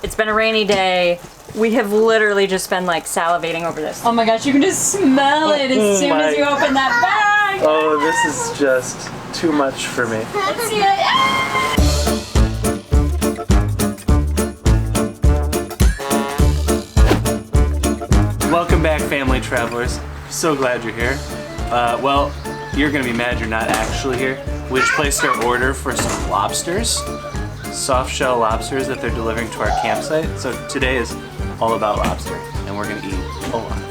It's been a rainy day. We have literally just been like salivating over this. Oh my gosh, you can just smell it as soon as you open that bag. Oh, this is just too much for me. Let's see it. Welcome back, family travelers. So glad you're here. Well, you're gonna be mad you're not actually here. We just placed our order for some lobsters. Soft shell lobsters that they're delivering to our campsite. So today is all about lobster, and we're gonna eat a lot of it.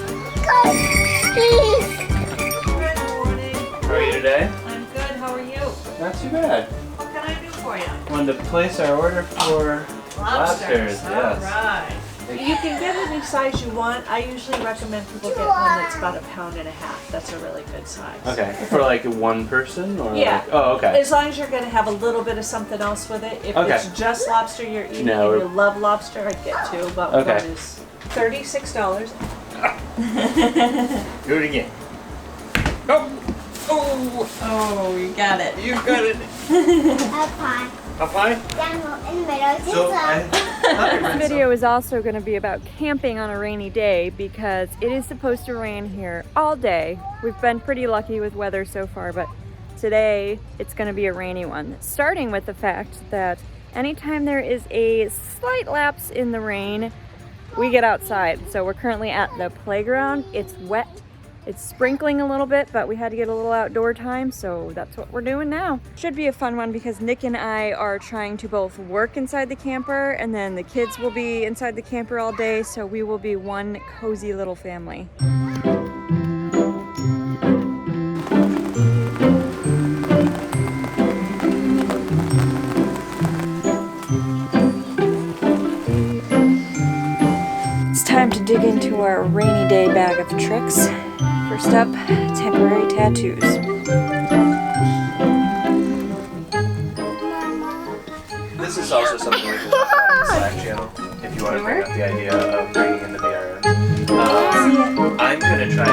Good morning. How are you today? I'm good. How are you? Not too bad. What can I do for you? Wanted to place our order for lobsters. All Yes. right. You can get any size you want. I usually recommend people get one that's about 1.5 pounds. That's a really good size. Okay. For like one person, or Yeah. Like, oh, okay. As long as you're going to have a little bit of something else with it. If it's just lobster you're eating No, and you love lobster, I'd get two. But one is $36. Do it again. Oh, you got it. You got it. Up high. Up high? Down in the middle. So This video is also going to be about camping on a rainy day because it is supposed to rain here all day. We've been pretty lucky with weather so far, but today it's going to be a rainy one. Starting with the fact that anytime there is a slight lapse in the rain, we get outside. So we're currently at the playground. It's wet. It's sprinkling a little bit, but we had to get a little outdoor time, so that's what we're doing now. Should be a fun one because Nick and I are trying to both work inside the camper, and then the kids will be inside the camper all day, so we will be one cozy little family. It's time to dig into our rainy day bag of tricks. First up, temporary tattoos. This is also something we can talk about on the Slack channel if you want to bring up the idea of bringing in the VRM. I'm going to try to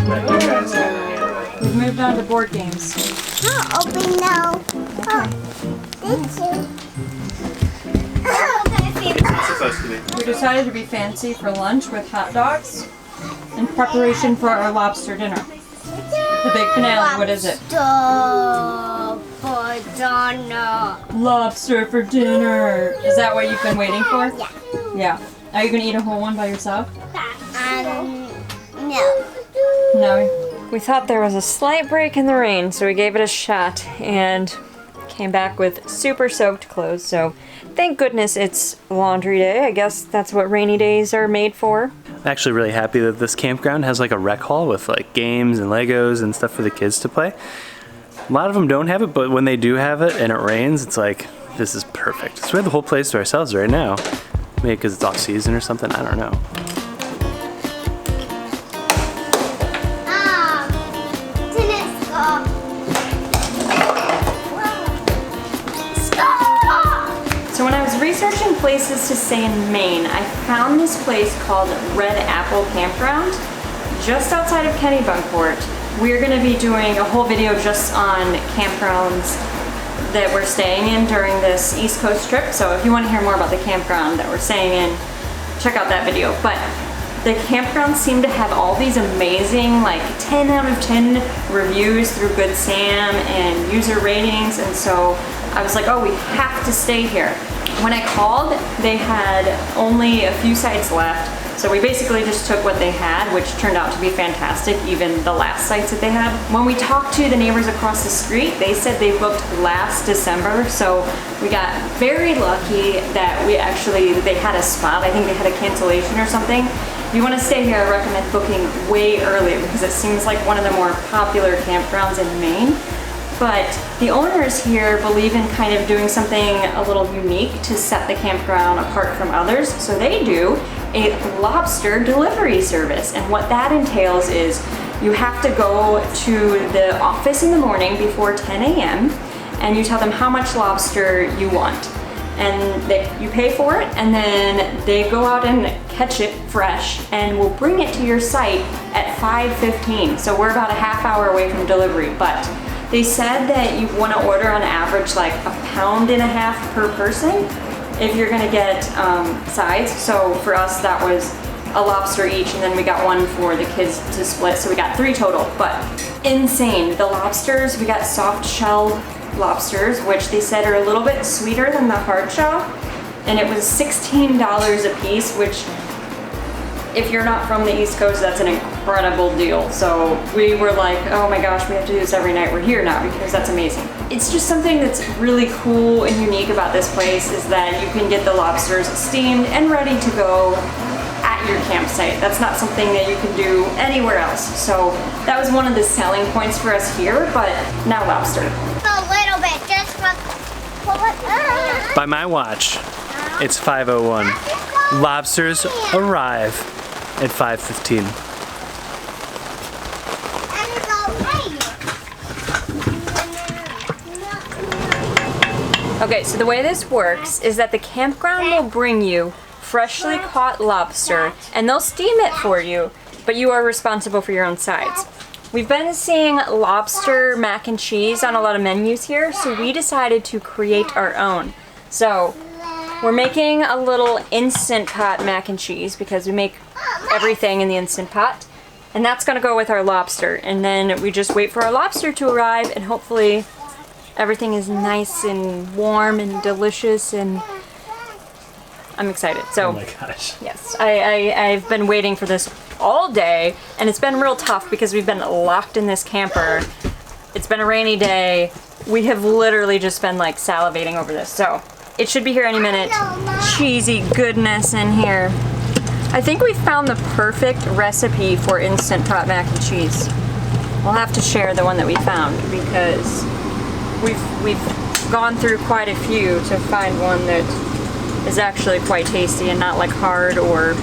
let you guys handle it. We've moved on to board games. Oh, open now. Oh, thank you. It's supposed to be. We decided to be fancy for lunch with hot dogs in preparation for our lobster dinner. The big finale, what is it? Lobster for dinner. Is that what you've been waiting for? Yeah. Yeah. Are you gonna eat a whole one by yourself? No. No. We thought there was a slight break in the rain, so we gave it a shot and came back with super soaked clothes. So thank goodness it's laundry day. I guess that's what rainy days are made for. I'm actually really happy that this campground has like a rec hall with like games and Legos and stuff for the kids to play. A lot of them don't have it, but when they do have it and it rains, it's like, this is perfect. So we have the whole place to ourselves right now. Maybe because it's off season or something, I don't know. So when I was researching places to stay in Maine, I found this place called Red Apple Campground just outside of Kennebunkport. We're going to be doing a whole video just on campgrounds that we're staying in during this East Coast trip. So if you want to hear more about the campground that we're staying in, check out that video. But the campgrounds seem to have all these amazing like 10 out of 10 reviews through Good Sam and user ratings, and so I was like, oh, we have to stay here. When I called, they had only a few sites left, so we basically just took what they had, which turned out to be fantastic, even the last sites that they had. When we talked to the neighbors across the street, they said they booked last December, so we got very lucky that they had a spot. I think they had a cancellation or something. If you want to stay here, I recommend booking way early because it seems like one of the more popular campgrounds in Maine. But the owners here believe in kind of doing something a little unique to set the campground apart from others. So they do a lobster delivery service. And what that entails is you have to go to the office in the morning before 10 a.m. and you tell them how much lobster you want. And you pay for it, and then they go out and catch it fresh and will bring it to your site at 5:15. So we're about a half hour away from delivery, but They said that you want to order on average like 1.5 pounds per person if you're gonna get sides. So for us that was a lobster each, and then we got one for the kids to split, so we got 3 total. But insane. The lobsters, we got soft shell lobsters, which they said are a little bit sweeter than the hard shell, and it was $16 a piece, which if you're not from the East Coast, that's an incredible deal. So we were like, oh my gosh, we have to do this every night we're here now, because that's amazing. It's just something that's really cool and unique about this place is that you can get the lobsters steamed and ready to go at your campsite. That's not something that you can do anywhere else. So that was one of the selling points for us here, but now lobster. A little bit, just for By my watch, it's 5:01. Lobsters arrive at 5:15. Okay, so the way this works is that the campground will bring you freshly caught lobster and they'll steam it for you, but you are responsible for your own sides. We've been seeing lobster mac and cheese on a lot of menus here, so we decided to create our own. So we're making a little Instant Pot mac and cheese because we make everything in the Instant Pot, and that's gonna go with our lobster. And then we just wait for our lobster to arrive, and hopefully everything is nice and warm and delicious, and I'm excited. So, Oh my gosh. yes, I've been waiting for this all day, and it's been real tough because we've been locked in this camper. It's been a rainy day. We have literally just been like salivating over this. So it should be here any minute. Cheesy goodness in here. I think we found the perfect recipe for Instant Pot mac and cheese. We'll have to share the one that we found because we've gone through quite a few to find one that is actually quite tasty and not like hard or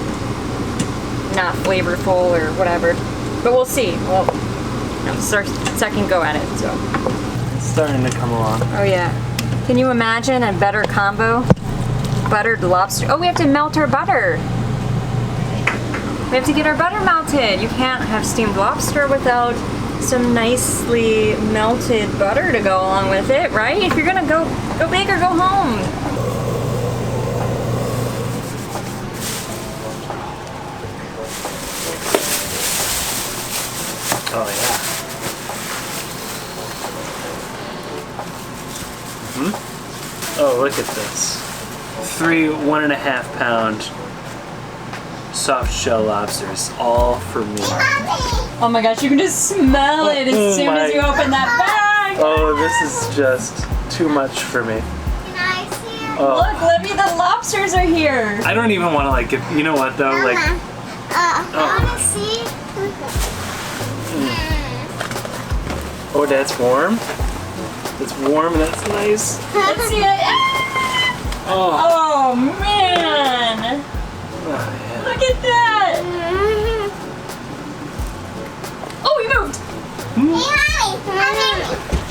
not flavorful or whatever. But we'll see. Well, it's our second go at it, so. It's starting to come along. Oh yeah. Can you imagine a better combo? Buttered lobster. Oh, we have to melt our butter. We have to get our butter melted. You can't have steamed lobster without some nicely melted butter to go along with it, right? If you're gonna go big or go home. Oh yeah. Oh, look at this. 3 1.5 pound soft shell lobsters, all for me. Oh my gosh, you can just smell it as Oh soon as you my- open that bag. Oh, this is just too much for me. Can I see it? Oh, Look, Libby, the lobsters are here. I don't even want to like give. You know what though? Like, I want to see. oh, that's warm. It's warm. That's nice. Let's see it. Oh, Oh man, oh yeah. look at that. Oh, he moved.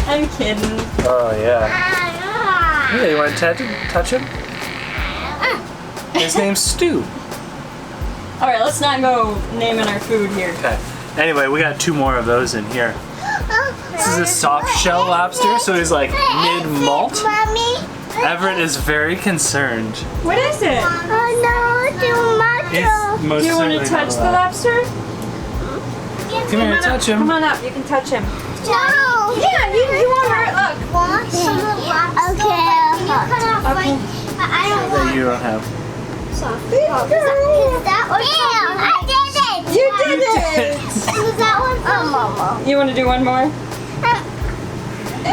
I'm kidding. Oh yeah. Yeah, you want to touch him? His name's Stu. All right, let's not go naming our food here. Okay. Anyway, we got 2 more of those in here. This is a soft shell lobster, so he's like mid-malt. Mommy. Everett is very concerned. What is it? Oh no, too much. It's most Do you want to certainly touch not the allowed. lobster? Come here, touch him. Come on up. You can touch him. No. Yeah, you want her. Look. Want some of the lobster? Okay. Can you cut off Okay. I don't That want you don't have. soft. Is that one? Yeah, I did it. You did it. Is that one from Mama? You want to do one more? I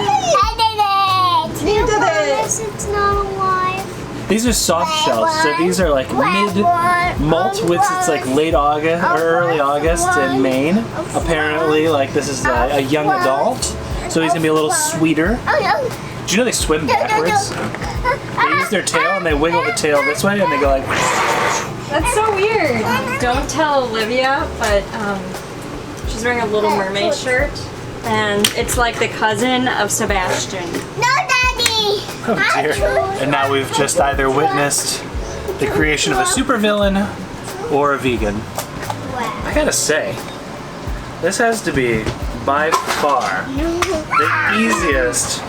did it. You did it. Promise it's not alive. These are soft shells, so these are like mid-malt, which it's like late August or early August in Maine. Apparently, like this is a young adult, so he's gonna be a little sweeter. Oh no. Do you know they swim backwards? They use their tail and they wiggle the tail this way and they go like. That's so weird. Don't tell Olivia, but she's wearing a Little Mermaid shirt, and it's like the cousin of Sebastian. No, Daddy. Oh dear. And now we've just either witnessed the creation of a supervillain or a vegan. I gotta say, this has to be by far the easiest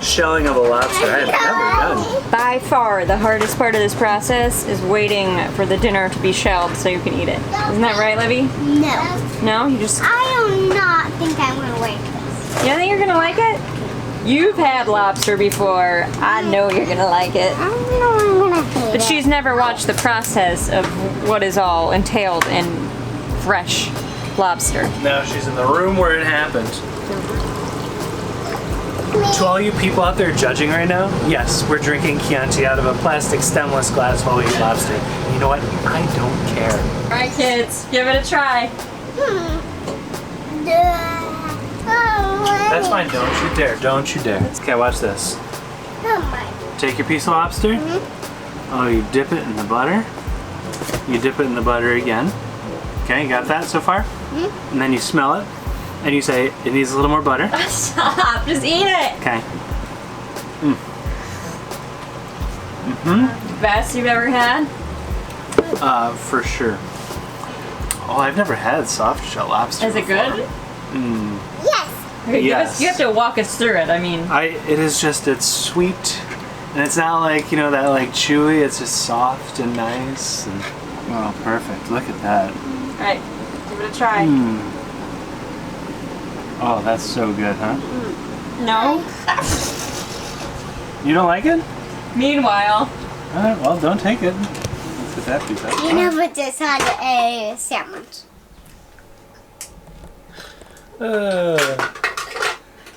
shelling of a lobster I have ever done. By far, the hardest part of this process is waiting for the dinner to be shelled so you can eat it. Isn't that right, Libby? No. No? You just... I do not think I'm going to like this. You don't think you're gonna like it? You've had lobster before. I know you're gonna like it. I don't know I'm going to hate But it. she's never watched the process of what is all entailed in fresh lobster. Now she's in the room where it happened. To all you people out there judging right now, yes, we're drinking Chianti out of a plastic stemless glass while we eat lobster. And you know what? I don't care. All right, kids, give it a try. That's fine. Don't you dare. Don't you dare. Okay, watch this. Take your piece of lobster. Oh, you dip it in the butter. You dip it in the butter again. Okay, you got that so far? And then you smell it. And you say, it needs a little more butter. Stop, just eat it. Okay. Best you've ever had? For sure. Oh, I've never had soft shell lobster Is it before. good? Yes. Okay, Yes. you have to walk us through it. I mean, It is just, it's sweet. And it's not like, you know, that like chewy. It's just soft and nice. And, oh, perfect. Look at that. all right, give it a try. Oh, that's so good, huh? No. You don't like it? Meanwhile, Alright, well, don't take it. Let's get that piece out. You know, put this on a sandwich.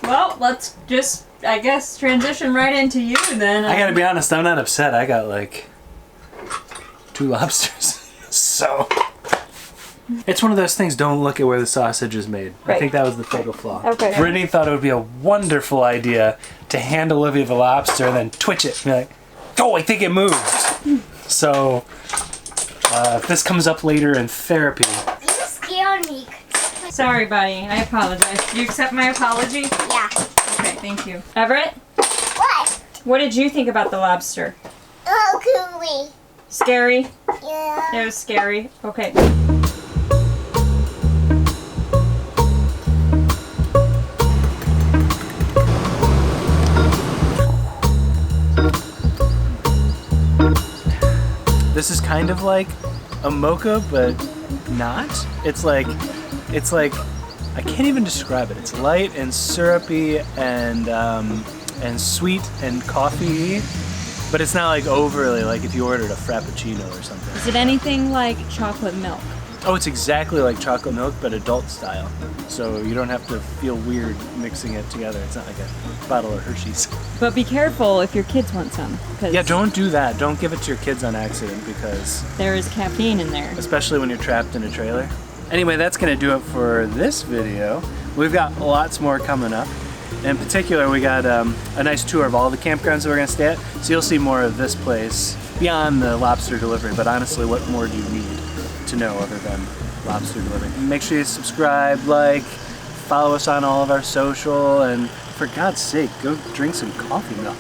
well, let's just, I guess, transition right into you then. I gotta be honest, I'm not upset. I got like 2 lobsters. So, it's one of those things, don't look at where the sausage is made. I Right. think that was the fatal flaw. Okay. Brittany thought it would be a wonderful idea to hand Olivia the lobster and then twitch it and be like, oh, I think it moved. So, if this comes up later in therapy, You scared me. Sorry, buddy. I apologize. Do you accept my apology? Yeah. Okay, thank you. Everett, What? what did you think about the lobster? Oh, coolie. Scary? Yeah. It was scary. Okay. this is kind of like a mocha, but not. It's like, I can't even describe it. It's light and syrupy and sweet and coffee, but it's not like overly like if you ordered a frappuccino or something. Is it anything like chocolate milk? Oh, it's exactly like chocolate milk, but adult style. So you don't have to feel weird mixing it together. It's not like a bottle of Hershey's. But be careful if your kids want some. Yeah, don't do that. Don't give it to your kids on accident because There is caffeine in there. especially when you're trapped in a trailer. Anyway, that's gonna do it for this video. We've got lots more coming up. In particular, we got a nice tour of all the campgrounds that we're gonna stay at. So you'll see more of this place beyond the lobster delivery. But honestly, what more do you need to know other than lobster delivery? Make sure you subscribe, like, follow us on all of our social, and for God's sake, go drink some coffee milk.